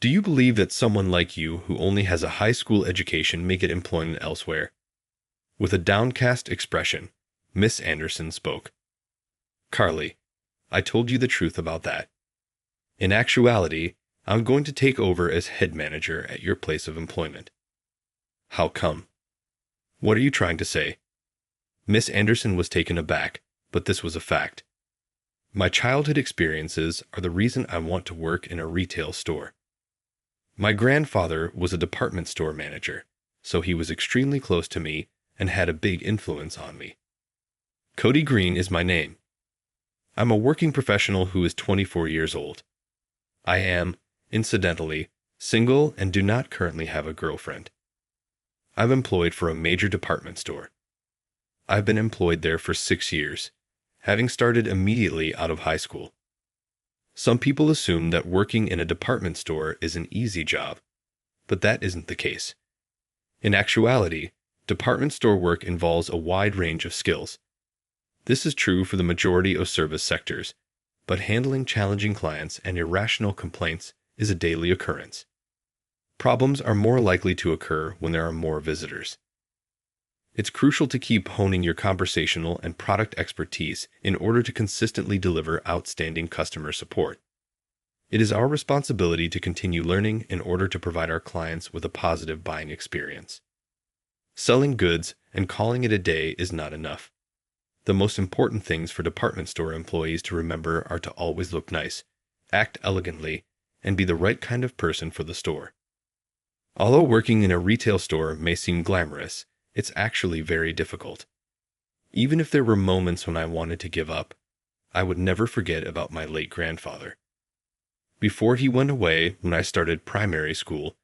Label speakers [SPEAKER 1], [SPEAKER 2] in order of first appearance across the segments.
[SPEAKER 1] Do you believe that someone like you who only has a high school education may get employment elsewhere? With a downcast expression, Miss Anderson spoke. Carly, I told you the truth about that. In actuality, I'm going to take over as head manager at your place of employment. How come? What are you trying to say? Miss Anderson was taken aback, but this was a fact. My childhood experiences are the reason I want to work in a retail store. My grandfather was a department store manager, so he was extremely close to me and had a big influence on me. Cody Green is my name. I'm a working professional who is 24 years old. I am, incidentally, single and do not currently have a girlfriend. I'm employed for a major department store. I've been employed there for 6 years, having started immediately out of high school. Some people assume that working in a department store is an easy job, but that isn't the case. In actuality, department store work involves a wide range of skills. This is true for the majority of service sectors, but handling challenging clients and irrational complaints is a daily occurrence. Problems are more likely to occur when there are more visitors. It's crucial to keep honing your conversational and product expertise in order to consistently deliver outstanding customer support. It is our responsibility to continue learning in order to provide our clients with a positive buying experience. Selling goods and calling it a day is not enough. The most important things for department store employees to remember are to always look nice, act elegantly, and be the right kind of person for the store. Although working in a retail store may seem glamorous, it's actually very difficult. Even if there were moments when I wanted to give up, I would never forget about my late grandfather. Before he went away when I started primary school,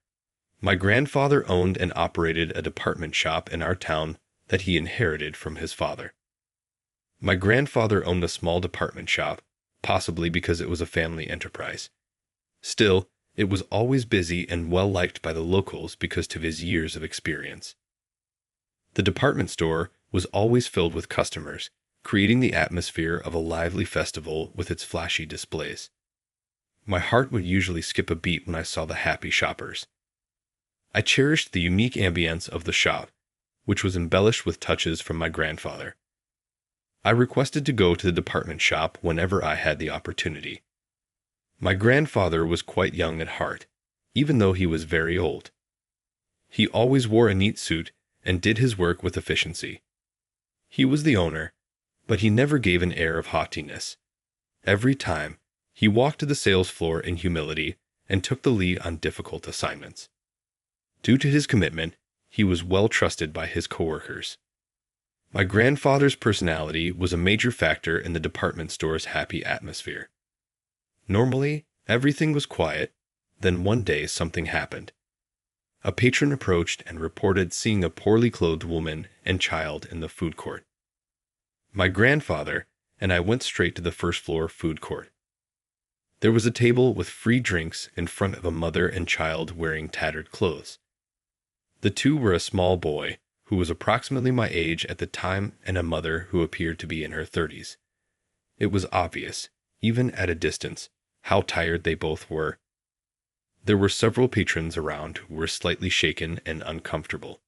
[SPEAKER 1] my grandfather owned and operated a department shop in our town that he inherited from his father. My grandfather owned a small department shop, possibly because it was a family enterprise. Still, it was always busy and well liked by the locals because of his years of experience. The department store was always filled with customers, creating the atmosphere of a lively festival with its flashy displays. My heart would usually skip a beat when I saw the happy shoppers. I cherished the unique ambience of the shop, which was embellished with touches from my grandfather. I requested to go to the department shop whenever I had the opportunity. My grandfather was quite young at heart, even though he was very old. He always wore a neat suit and did his work with efficiency. He was the owner, but he never gave an air of haughtiness. Every time, he walked to the sales floor in humility and took the lead on difficult assignments. Due to his commitment, he was well trusted by his coworkers. My grandfather's personality was a major factor in the department store's happy atmosphere. Normally, everything was quiet, then one day something happened. A patron approached and reported seeing a poorly clothed woman and child in the food court. My grandfather and I went straight to the first floor food court. There was a table with free drinks in front of a mother and child wearing tattered clothes. The two were a small boy, who was approximately my age at the time, and a mother who appeared to be in her 30s. It was obvious, even at a distance, how tired they both were. There were several patrons around who were slightly shaken and uncomfortable.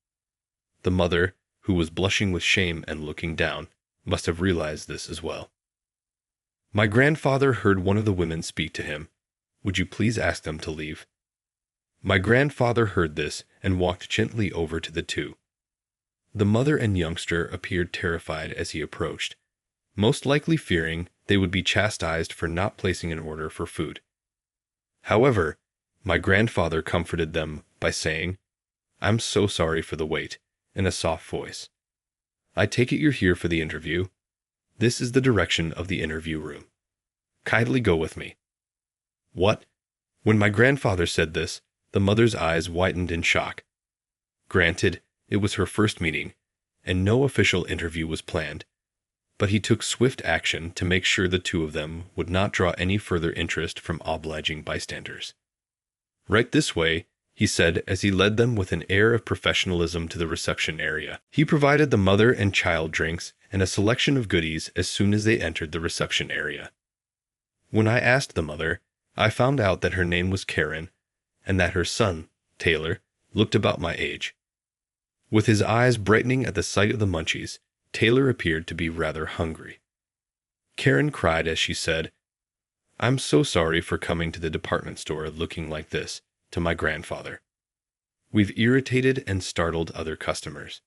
[SPEAKER 1] The mother, who was blushing with shame and looking down, must have realized this as well. My grandfather heard one of the women speak to him. "Would you please ask them to leave?" My grandfather heard this and walked gently over to the two. The mother and youngster appeared terrified as he approached, most likely fearing they would be chastised for not placing an order for food. However, my grandfather comforted them by saying, "I'm so sorry for the wait," in a soft voice. "I take it you're here for the interview. This is the direction of the interview room. Kindly go with me." What? When my grandfather said this, the mother's eyes widened in shock. Granted, it was her first meeting, and no official interview was planned, but he took swift action to make sure the two of them would not draw any further interest from obliging bystanders. "Right this way," he said as he led them with an air of professionalism to the reception area. He provided the mother and child drinks and a selection of goodies as soon as they entered the reception area. When I asked the mother, I found out that her name was Karen, and that her son, Taylor, looked about my age. With his eyes brightening at the sight of the munchies, Taylor appeared to be rather hungry. Karen cried as she said, "I'm so sorry for coming to the department store looking like this," to my grandfather. "We've irritated and startled other customers."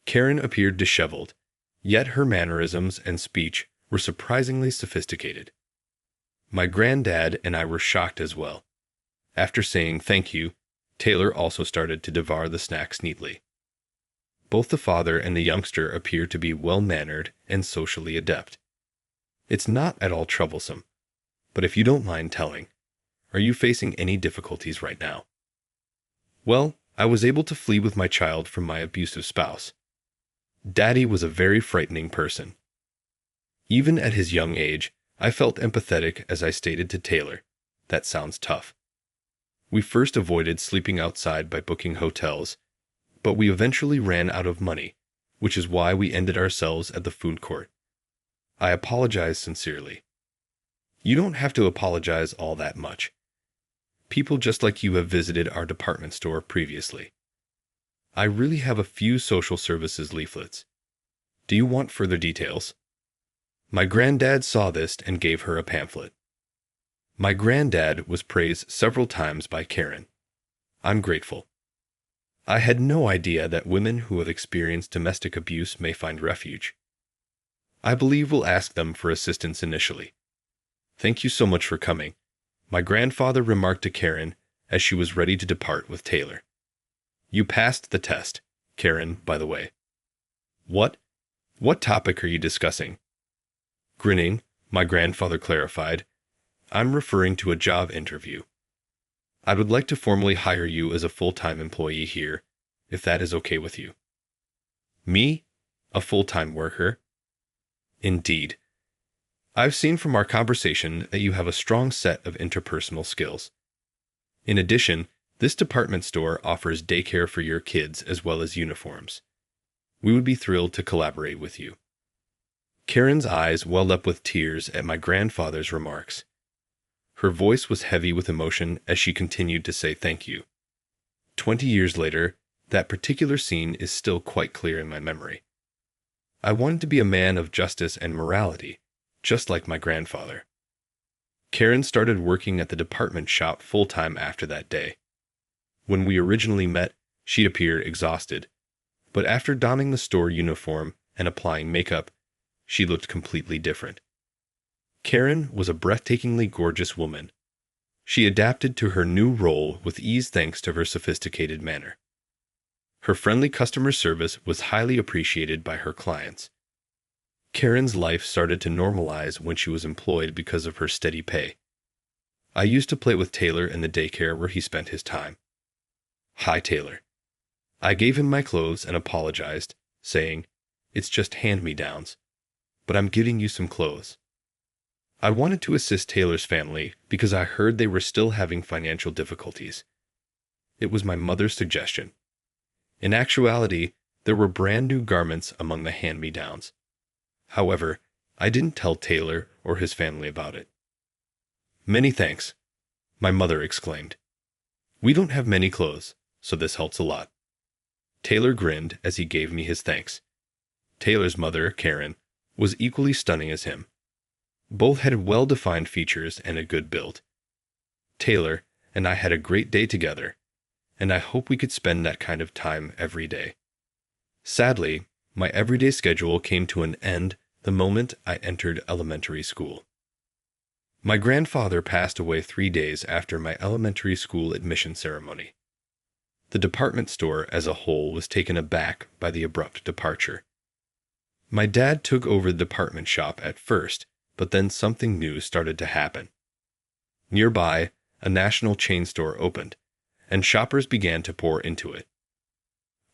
[SPEAKER 1] Karen appeared disheveled, yet her mannerisms and speech were surprisingly sophisticated. My granddad and I were shocked as well. After saying thank you, Taylor also started to devour the snacks neatly. Both the father and the youngster appear to be well-mannered and socially adept. It's not at all troublesome, but if you don't mind telling, are you facing any difficulties right now? Well, I was able to flee with my child from my abusive spouse. Daddy was a very frightening person. Even at his young age, I felt empathetic as I stated to Taylor, "That sounds tough." We first avoided sleeping outside by booking hotels, but we eventually ran out of money, which is why we ended ourselves at the food court. I apologize sincerely. You don't have to apologize all that much. People just like you have visited our department store previously. I really have a few social services leaflets. Do you want further details? My granddad saw this and gave her a pamphlet. My granddad was praised several times by Karen. I'm grateful. I had no idea that women who have experienced domestic abuse may find refuge. I believe we'll ask them for assistance initially. Thank you so much for coming, my grandfather remarked to Karen as she was ready to depart with Taylor. You passed the test, Karen, by the way. What? What topic are you discussing? Grinning, my grandfather clarified, I'm referring to a job interview. I would like to formally hire you as a full-time employee here, if that is okay with you. Me? A full-time worker? Indeed. I've seen from our conversation that you have a strong set of interpersonal skills. In addition, this department store offers daycare for your kids as well as uniforms. We would be thrilled to collaborate with you. Karen's eyes welled up with tears at my grandfather's remarks. Her voice was heavy with emotion as she continued to say thank you. 20 years later, that particular scene is still quite clear in my memory. I wanted to be a man of justice and morality, just like my grandfather. Karen started working at the department shop full-time after that day. When we originally met, she appeared exhausted, but after donning the store uniform and applying makeup, she looked completely different. Karen was a breathtakingly gorgeous woman. She adapted to her new role with ease thanks to her sophisticated manner. Her friendly customer service was highly appreciated by her clients. Karen's life started to normalize when she was employed because of her steady pay. I used to play with Taylor in the daycare where he spent his time. Hi, Taylor. I gave him my clothes and apologized, saying, "It's just hand-me-downs, but I'm giving you some clothes." I wanted to assist Taylor's family because I heard they were still having financial difficulties. It was my mother's suggestion. In actuality, there were brand new garments among the hand-me-downs. However, I didn't tell Taylor or his family about it. Many thanks, my mother exclaimed. We don't have many clothes, so this helps a lot. Taylor grinned as he gave me his thanks. Taylor's mother, Karen, was equally stunning as him. Both had well-defined features and a good build. Taylor and I had a great day together, and I hope we could spend that kind of time every day. Sadly, my everyday schedule came to an end the moment I entered elementary school. My grandfather passed away 3 days after my elementary school admission ceremony. The department store as a whole was taken aback by the abrupt departure. My dad took over the department shop at first, but then something new started to happen. Nearby, a national chain store opened, and shoppers began to pour into it.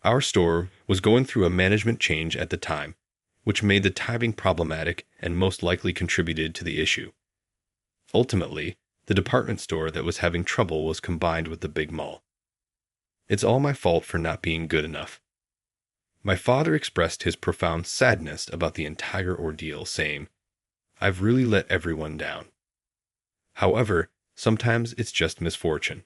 [SPEAKER 1] Our store was going through a management change at the time, which made the timing problematic and most likely contributed to the issue. Ultimately, the department store that was having trouble was combined with the big mall. It's all my fault for not being good enough. My father expressed his profound sadness about the entire ordeal, saying, I've really let everyone down. However, sometimes it's just misfortune.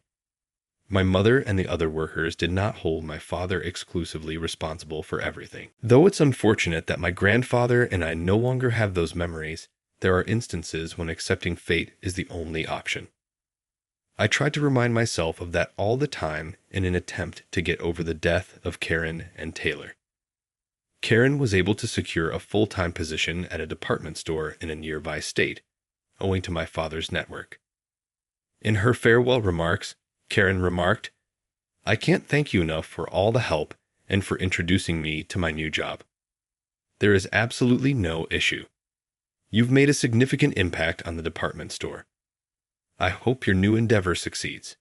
[SPEAKER 1] My mother and the other workers did not hold my father exclusively responsible for everything. Though it's unfortunate that my grandfather and I no longer have those memories, there are instances when accepting fate is the only option. I tried to remind myself of that all the time in an attempt to get over the death of Karen and Taylor. Karen was able to secure a full-time position at a department store in a nearby state, owing to my father's network. In her farewell remarks, Karen remarked, "I can't thank you enough for all the help and for introducing me to my new job. There is absolutely no issue. You've made a significant impact on the department store. I hope your new endeavor succeeds."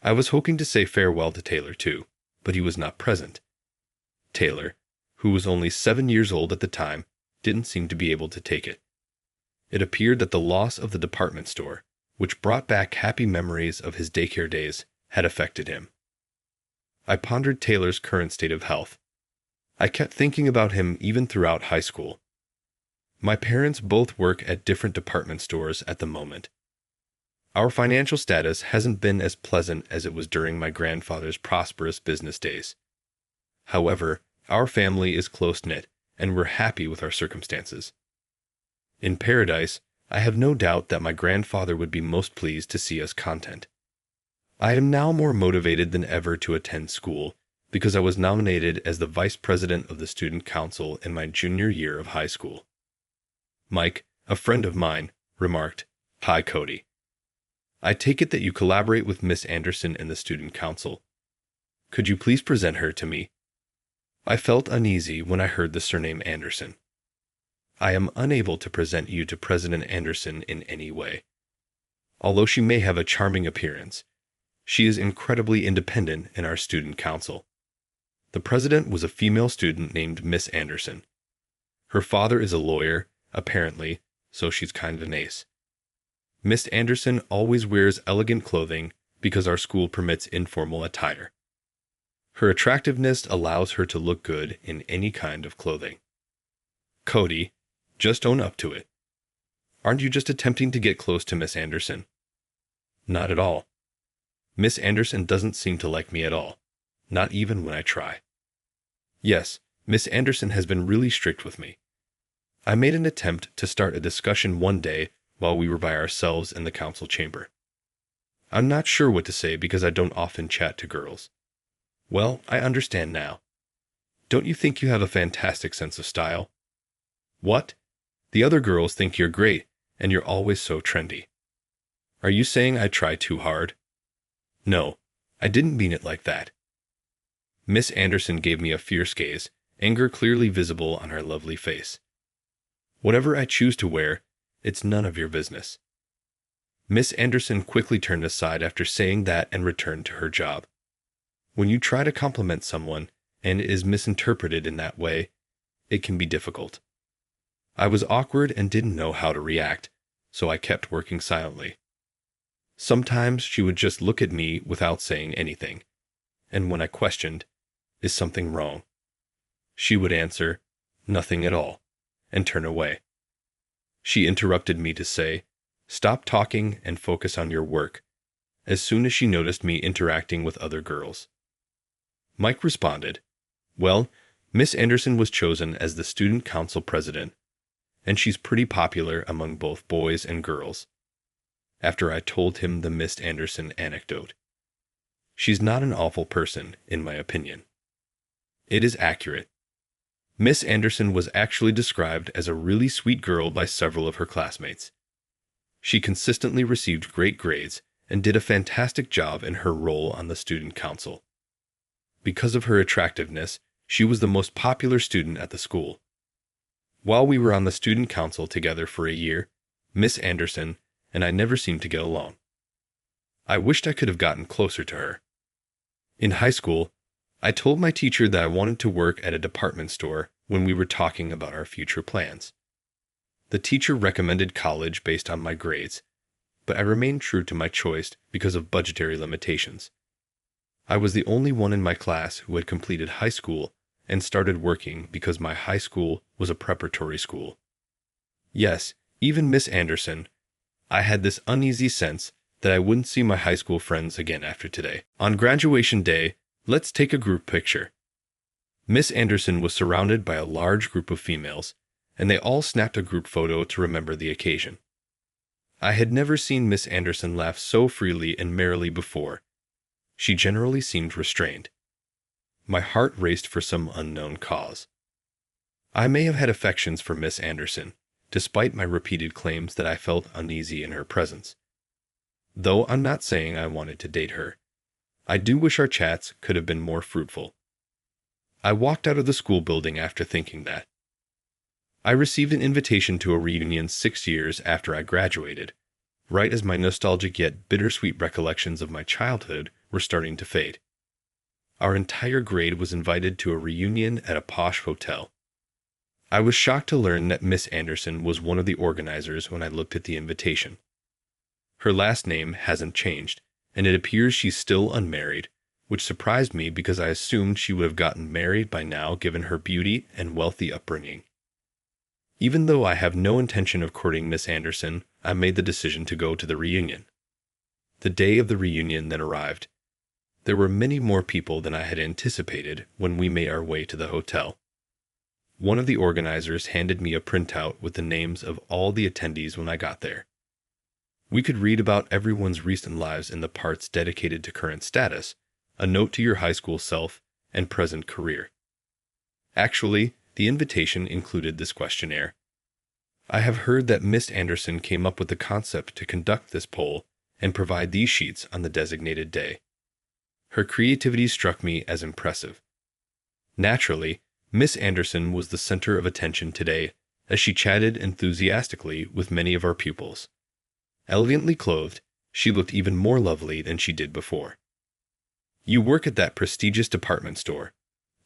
[SPEAKER 1] I was hoping to say farewell to Taylor too, but he was not present. Taylor, who was only 7 years old at the time, didn't seem to be able to take it. It appeared that the loss of the department store, which brought back happy memories of his daycare days, had affected him. I pondered Taylor's current state of health. I kept thinking about him even throughout high school. My parents both work at different department stores at the moment. Our financial status hasn't been as pleasant as it was during my grandfather's prosperous business days. However, our family is close-knit, and we're happy with our circumstances. In paradise, I have no doubt that my grandfather would be most pleased to see us content. I am now more motivated than ever to attend school because I was nominated as the vice president of the student council in my junior year of high school. Mike, a friend of mine, remarked, "Hi, Cody. I take it that you collaborate with Miss Anderson in the student council. Could you please present her to me?" I felt uneasy when I heard the surname Anderson. I am unable to present you to President Anderson in any way. Although she may have a charming appearance, she is incredibly independent in our student council. The president was a female student named Miss Anderson. Her father is a lawyer, apparently, so she's kind of an ace. Miss Anderson always wears elegant clothing because our school permits informal attire. Her attractiveness allows her to look good in any kind of clothing. Cody, just own up to it. Aren't you just attempting to get close to Miss Anderson? Not at all. Miss Anderson doesn't seem to like me at all, not even when I try. Yes, Miss Anderson has been really strict with me. I made an attempt to start a discussion one day while we were by ourselves in the council chamber. I'm not sure what to say because I don't often chat to girls. Well, I understand now. Don't you think you have a fantastic sense of style? What? The other girls think you're great, and you're always so trendy. Are you saying I try too hard? No, I didn't mean it like that. Miss Anderson gave me a fierce gaze, anger clearly visible on her lovely face. Whatever I choose to wear, it's none of your business. Miss Anderson quickly turned aside after saying that and returned to her job. When you try to compliment someone and it is misinterpreted in that way, it can be difficult. I was awkward and didn't know how to react, so I kept working silently. Sometimes she would just look at me without saying anything, and when I questioned, "Is something wrong?" she would answer, "Nothing at all," and turn away. She interrupted me to say, "Stop talking and focus on your work," as soon as she noticed me interacting with other girls. Mike responded, "Well, Miss Anderson was chosen as the student council president, and she's pretty popular among both boys and girls," after I told him the Miss Anderson anecdote. She's not an awful person, in my opinion. It is accurate. Miss Anderson was actually described as a really sweet girl by several of her classmates. She consistently received great grades and did a fantastic job in her role on the student council. Because of her attractiveness, she was the most popular student at the school. While we were on the student council together for a year, Miss Anderson and I never seemed to get along. I wished I could have gotten closer to her. In high school, I told my teacher that I wanted to work at a department store when we were talking about our future plans. The teacher recommended college based on my grades, but I remained true to my choice because of budgetary limitations. I was the only one in my class who had completed high school and started working because my high school was a preparatory school. Yes, even Miss Anderson, I had this uneasy sense that I wouldn't see my high school friends again after today. On graduation day, let's take a group picture. Miss Anderson was surrounded by a large group of females, and they all snapped a group photo to remember the occasion. I had never seen Miss Anderson laugh so freely and merrily before. She generally seemed restrained. My heart raced for some unknown cause. I may have had affections for Miss Anderson, despite my repeated claims that I felt uneasy in her presence. Though I'm not saying I wanted to date her, I do wish our chats could have been more fruitful. I walked out of the school building after thinking that. I received an invitation to a reunion 6 years after I graduated, right as my nostalgic yet bittersweet recollections of my childhood were starting to fade. Our entire grade was invited to a reunion at a posh hotel. I was shocked to learn that Miss Anderson was one of the organizers when I looked at the invitation. Her last name hasn't changed, and it appears she's still unmarried, which surprised me because I assumed she would have gotten married by now given her beauty and wealthy upbringing. Even though I have no intention of courting Miss Anderson, I made the decision to go to the reunion. The day of the reunion then arrived. There were many more people than I had anticipated when we made our way to the hotel. One of the organizers handed me a printout with the names of all the attendees when I got there. We could read about everyone's recent lives in the parts dedicated to current status, a note to your high school self, and present career. Actually, the invitation included this questionnaire. I have heard that Miss Anderson came up with the concept to conduct this poll and provide these sheets on the designated day. Her creativity struck me as impressive. Naturally, Miss Anderson was the center of attention today as she chatted enthusiastically with many of our pupils. Elegantly clothed, she looked even more lovely than she did before. You work at that prestigious department store.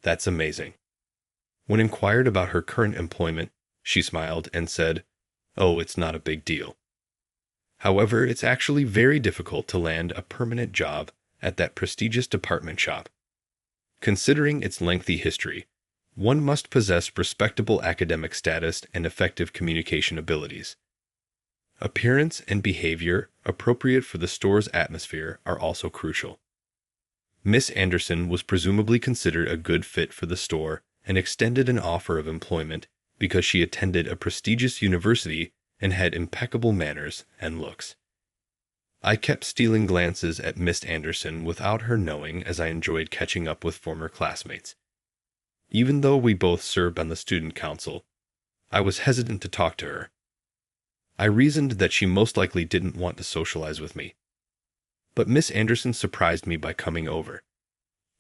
[SPEAKER 1] That's amazing. When inquired about her current employment, she smiled and said, "Oh, it's not a big deal." However, it's actually very difficult to land a permanent job at that prestigious department shop. Considering its lengthy history, one must possess respectable academic status and effective communication abilities. Appearance and behavior appropriate for the store's atmosphere are also crucial. Miss Anderson was presumably considered a good fit for the store and extended an offer of employment because she attended a prestigious university and had impeccable manners and looks. I kept stealing glances at Miss Anderson without her knowing as I enjoyed catching up with former classmates. Even though we both served on the student council, I was hesitant to talk to her. I reasoned that she most likely didn't want to socialize with me. But Miss Anderson surprised me by coming over.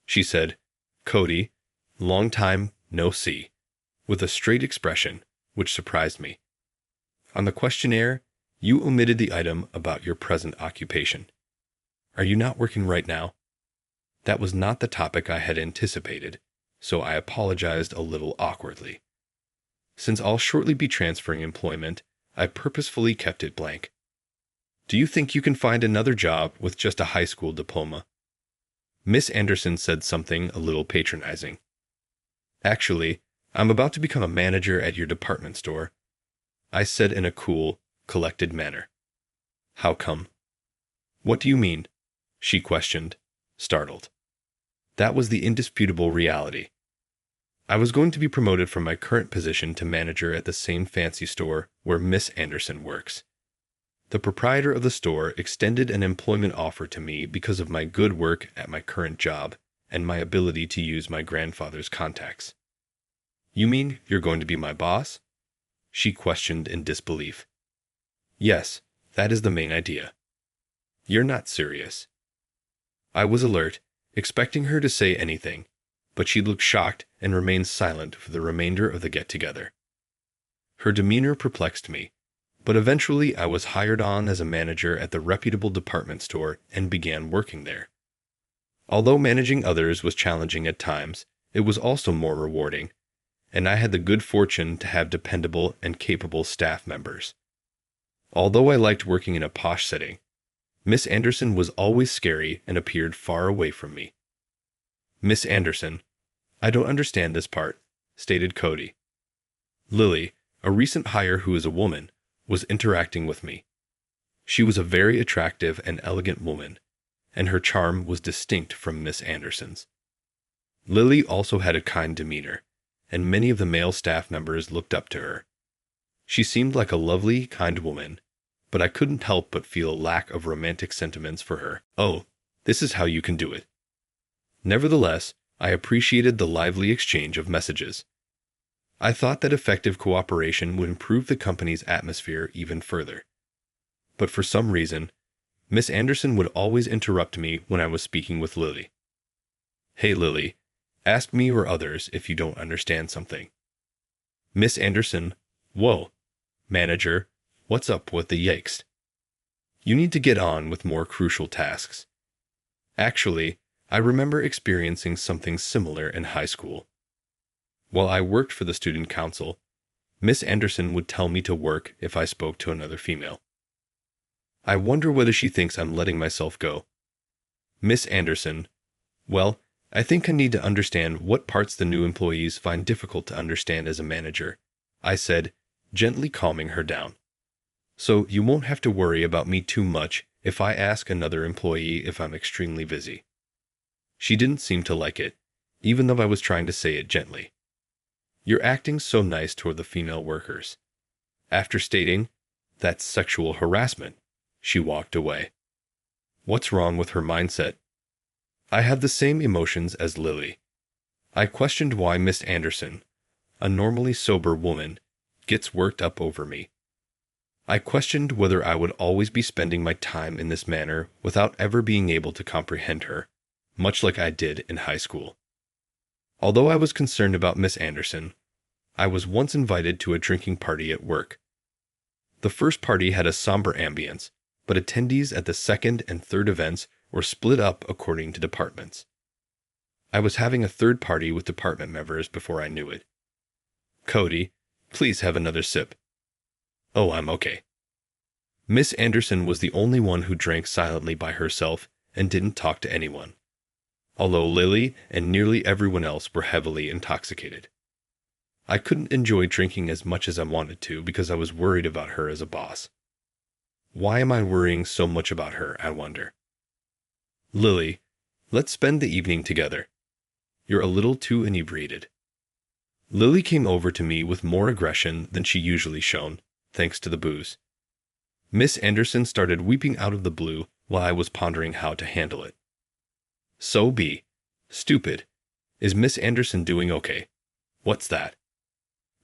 [SPEAKER 1] She said, "Cody, long time, no see," with a straight expression, which surprised me. On the questionnaire, you omitted the item about your present occupation. Are you not working right now? That was not the topic I had anticipated, so I apologized a little awkwardly. Since I'll shortly be transferring employment, I purposefully kept it blank. Do you think you can find another job with just a high school diploma? Miss Anderson said something a little patronizing. Actually, I'm about to become a manager at your department store, I said in a cool, collected manner. How come? What do you mean? She questioned, startled. That was the indisputable reality. I was going to be promoted from my current position to manager at the same fancy store where Miss Anderson works. The proprietor of the store extended an employment offer to me because of my good work at my current job and my ability to use my grandfather's contacts. You mean you're going to be my boss? She questioned in disbelief. Yes, that is the main idea. You're not serious. I was alert, expecting her to say anything, but she looked shocked and remained silent for the remainder of the get-together. Her demeanor perplexed me, but eventually I was hired on as a manager at the reputable department store and began working there. Although managing others was challenging at times, it was also more rewarding, and I had the good fortune to have dependable and capable staff members. Although I liked working in a posh setting, Miss Anderson was always scary and appeared far away from me. Miss Anderson, I don't understand this part, stated Cody. Lily, a recent hire who is a woman, was interacting with me. She was a very attractive and elegant woman, and her charm was distinct from Miss Anderson's. Lily also had a kind demeanor, and many of the male staff members looked up to her. She seemed like a lovely, kind woman, but I couldn't help but feel a lack of romantic sentiments for her. Oh, this is how you can do it. Nevertheless, I appreciated the lively exchange of messages. I thought that effective cooperation would improve the company's atmosphere even further. But for some reason, Miss Anderson would always interrupt me when I was speaking with Lily. Hey Lily, ask me or others if you don't understand something. Miss Anderson, whoa. Manager, what's up with the yikes? You need to get on with more crucial tasks. Actually, I remember experiencing something similar in high school. While I worked for the student council, Miss Anderson would tell me to work if I spoke to another female. I wonder whether she thinks I'm letting myself go. Miss Anderson, well, I think I need to understand what parts the new employees find difficult to understand as a manager, I said, gently calming her down. So you won't have to worry about me too much if I ask another employee if I'm extremely busy. She didn't seem to like it, even though I was trying to say it gently. You're acting so nice toward the female workers. After stating, that's sexual harassment, she walked away. What's wrong with her mindset? I had the same emotions as Lily. I questioned why Miss Anderson, a normally sober woman, gets worked up over me. I questioned whether I would always be spending my time in this manner without ever being able to comprehend her, much like I did in high school. Although I was concerned about Miss Anderson, I was once invited to a drinking party at work. The first party had a somber ambience, but attendees at the second and third events were split up according to departments. I was having a third party with department members before I knew it. Cody, please have another sip. Oh, I'm okay. Miss Anderson was the only one who drank silently by herself and didn't talk to anyone, although Lily and nearly everyone else were heavily intoxicated. I couldn't enjoy drinking as much as I wanted to because I was worried about her as a boss. Why am I worrying so much about her, I wonder? Lily, let's spend the evening together. You're a little too inebriated. Lily came over to me with more aggression than she usually shown, thanks to the booze. Miss Anderson started weeping out of the blue while I was pondering how to handle it. So be. Stupid. Is Miss Anderson doing okay? What's that?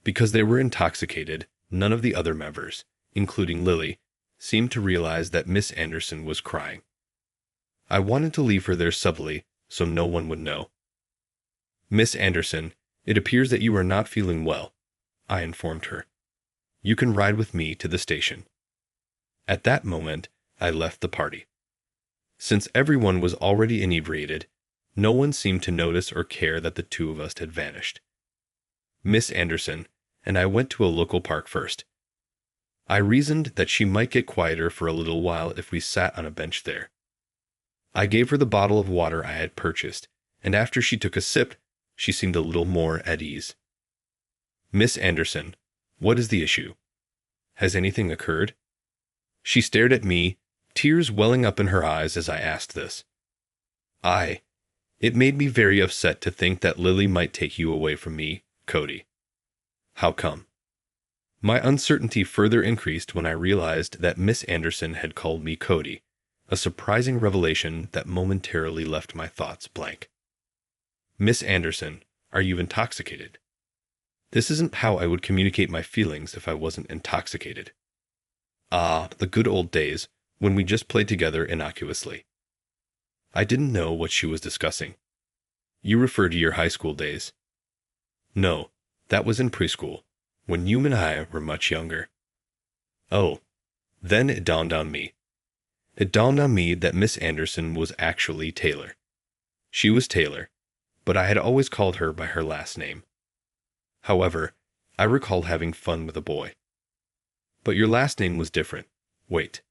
[SPEAKER 1] Because they were intoxicated, none of the other members, including Lily, seemed to realize that Miss Anderson was crying. I wanted to leave her there subtly so no one would know. Miss Anderson, it appears that you are not feeling well, I informed her. You can ride with me to the station. At that moment, I left the party. Since everyone was already inebriated, no one seemed to notice or care that the two of us had vanished. Miss Anderson and I went to a local park first. I reasoned that she might get quieter for a little while if we sat on a bench there. I gave her the bottle of water I had purchased, and after she took a sip, she seemed a little more at ease. Miss Anderson, what is the issue? Has anything occurred? She stared at me, tears welling up in her eyes as I asked this. It made me very upset to think that Lily might take you away from me, Cody. How come? My uncertainty further increased when I realized that Miss Anderson had called me Cody, a surprising revelation that momentarily left my thoughts blank. Miss Anderson, are you intoxicated? This isn't how I would communicate my feelings if I wasn't intoxicated. Ah, the good old days, when we just played together innocuously. I didn't know what she was discussing. You refer to your high school days. No, that was in preschool, when you and I were much younger. Oh, then it dawned on me. It dawned on me that Miss Anderson was actually Taylor. She was Taylor, but I had always called her by her last name. However, I recalled having fun with a boy. But your last name was different. Wait.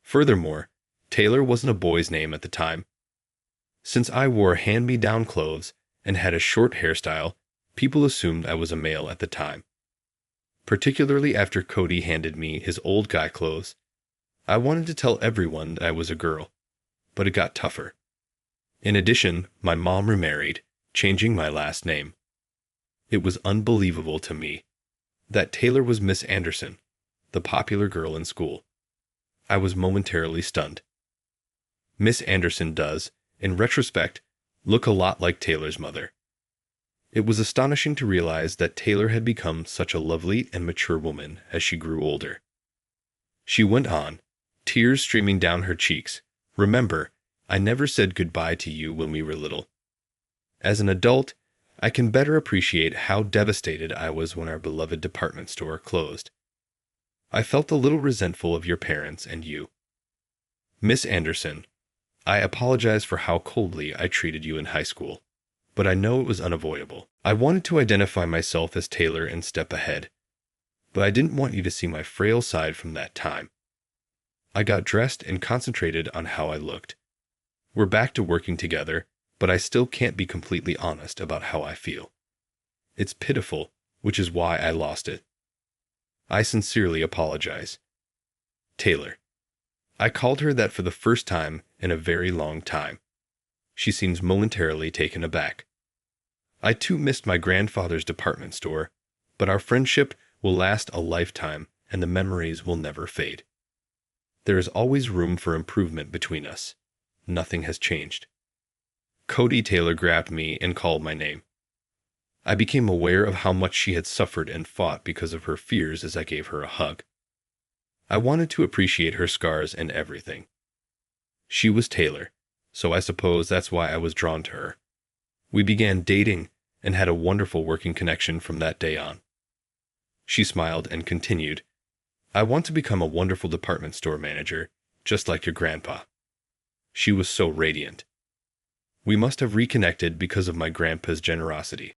[SPEAKER 1] Furthermore, Taylor wasn't a boy's name at the time. Since I wore hand-me-down clothes and had a short hairstyle, people assumed I was a male at the time. Particularly after Cody handed me his old guy clothes, I wanted to tell everyone that I was a girl, but it got tougher. In addition, my mom remarried, changing my last name. It was unbelievable to me that Taylor was Miss Anderson, the popular girl in school. I was momentarily stunned. Miss Anderson does, in retrospect, look a lot like Taylor's mother. It was astonishing to realize that Taylor had become such a lovely and mature woman as she grew older. She went on, tears streaming down her cheeks. Remember, I never said goodbye to you when we were little. As an adult, I can better appreciate how devastated I was when our beloved department store closed. I felt a little resentful of your parents and you. Miss Anderson, I apologize for how coldly I treated you in high school, but I know it was unavoidable. I wanted to identify myself as Taylor and step ahead, but I didn't want you to see my frail side from that time. I got dressed and concentrated on how I looked. We're back to working together, but I still can't be completely honest about how I feel. It's pitiful, which is why I lost it. I sincerely apologize. Taylor. I called her that for the first time in a very long time. She seems momentarily taken aback. I too missed my grandfather's department store, but our friendship will last a lifetime and the memories will never fade. There is always room for improvement between us. Nothing has changed. Cody Taylor grabbed me and called my name. I became aware of how much she had suffered and fought because of her fears as I gave her a hug. I wanted to appreciate her scars and everything. She was Taylor, so I suppose that's why I was drawn to her. We began dating and had a wonderful working connection from that day on. She smiled and continued, I want to become a wonderful department store manager, just like your grandpa. She was so radiant. We must have reconnected because of my grandpa's generosity.